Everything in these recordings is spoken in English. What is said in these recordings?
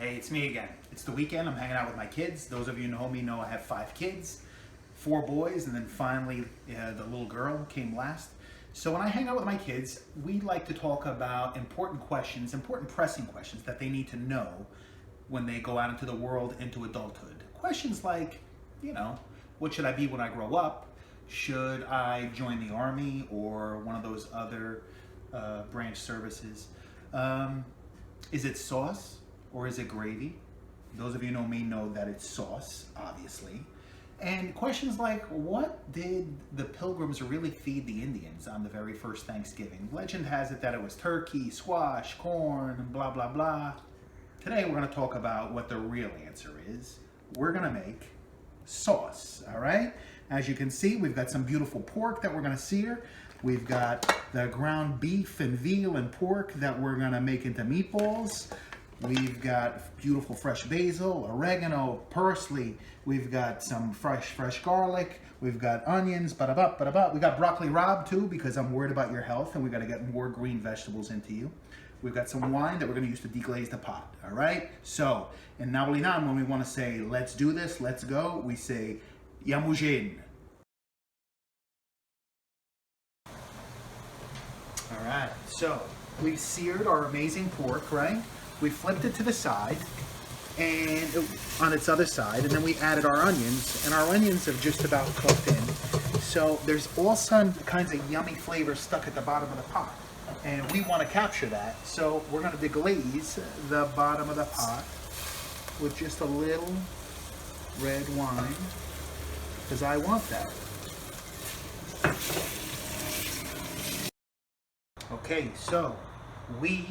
Hey, it's me again. It's the weekend. I'm hanging out with my kids. Those of you who know me know I have 5 kids, 4 boys, and then finally the little girl came last. So when I hang out with my kids, we like to talk about important questions, important pressing questions that they need to know when they go out into the world, into adulthood. Questions like, what should I be when I grow up? Should I join the Army or one of those other branch services? Is it sauce or is it gravy? Those of you who know me know that it's sauce, obviously. And questions like, what did the Pilgrims really feed the Indians on the very first Thanksgiving? Legend has it that it was turkey, squash, corn, blah, blah, blah. Today we're going to talk about what the real answer is. We're going to make sauce, all right? As you can see, we've got some beautiful pork that we're going to sear. We've got the ground beef and veal and pork that we're going to make into meatballs. We've got beautiful fresh basil, oregano, parsley. We've got some fresh garlic. We've got onions, ba-da-ba, ba-da-ba. We got broccoli rabe too, because I'm worried about your health and we got to get more green vegetables into you. We've got some wine that we're going to use to deglaze the pot, all right? So, in Napolitan, when we want to say, let's do this, let's go, we say, yamujin. All right, so we've seared our amazing pork, right? We flipped it to the side, and on its other side, and then we added our onions, and our onions have just about cooked in. So there's all kinds of yummy flavors stuck at the bottom of the pot, and we want to capture that. So we're going to deglaze the bottom of the pot with just a little red wine, because I want that. Okay, so we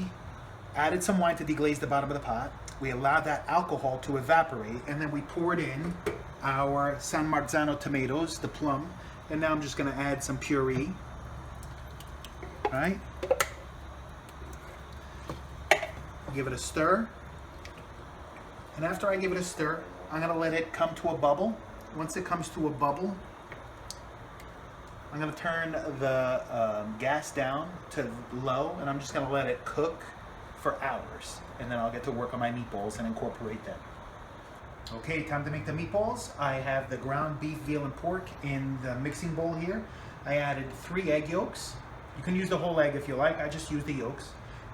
added some wine to deglaze the bottom of the pot. We allowed that alcohol to evaporate, and then we poured in our San Marzano tomatoes, the plum, and now I'm just going to add some puree. All right. Give it a stir. And after I give it a stir, I'm going to let it come to a bubble. Once it comes to a bubble, I'm going to turn the gas down to low, and I'm just going to let it cook for hours, and then I'll get to work on my meatballs and incorporate them. Okay, time to make the meatballs. I have the ground beef, veal, and pork in the mixing bowl here. I added 3 egg yolks. You can use the whole egg if you like. I just use the yolks.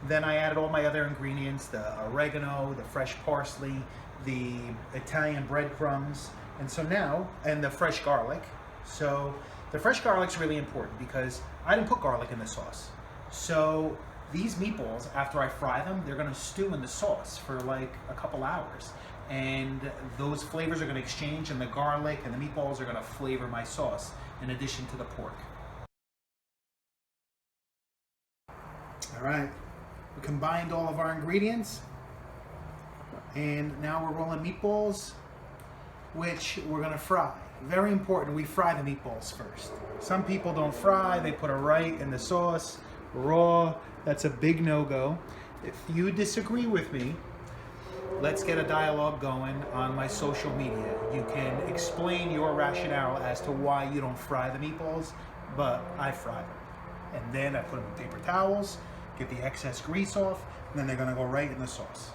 Then I added all my other ingredients, the oregano, the fresh parsley, the Italian breadcrumbs, and the fresh garlic. So the fresh garlic's really important because I didn't put garlic in the sauce. So these meatballs, after I fry them, they're going to stew in the sauce for like a couple hours. And those flavors are going to exchange, and the garlic and the meatballs are going to flavor my sauce in addition to the pork. All right, we combined all of our ingredients, and now we're rolling meatballs, which we're going to fry. Very important, we fry the meatballs first. Some people don't fry, they put it right in the sauce, raw. That's a big no-go. If you disagree with me, let's get a dialogue going on my social media. You can explain your rationale as to why you don't fry the meatballs, but I fry them. And then I put them in paper towels, get the excess grease off, and then they're gonna go right in the sauce.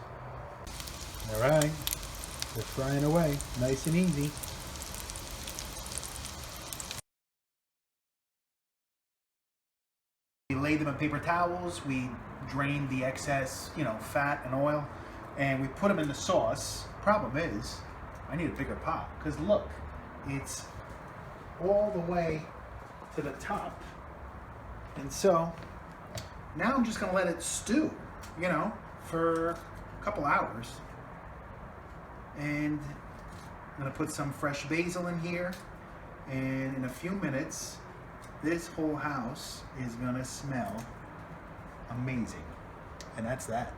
All right, they're frying away, nice and easy. We laid them in paper towels, we drained the excess, fat and oil, and we put them in the sauce. Problem is, I need a bigger pot, because look, it's all the way to the top. And so, now I'm just gonna let it stew, for a couple hours. And I'm gonna put some fresh basil in here, and in a few minutes, this whole house is gonna smell amazing. And that's that.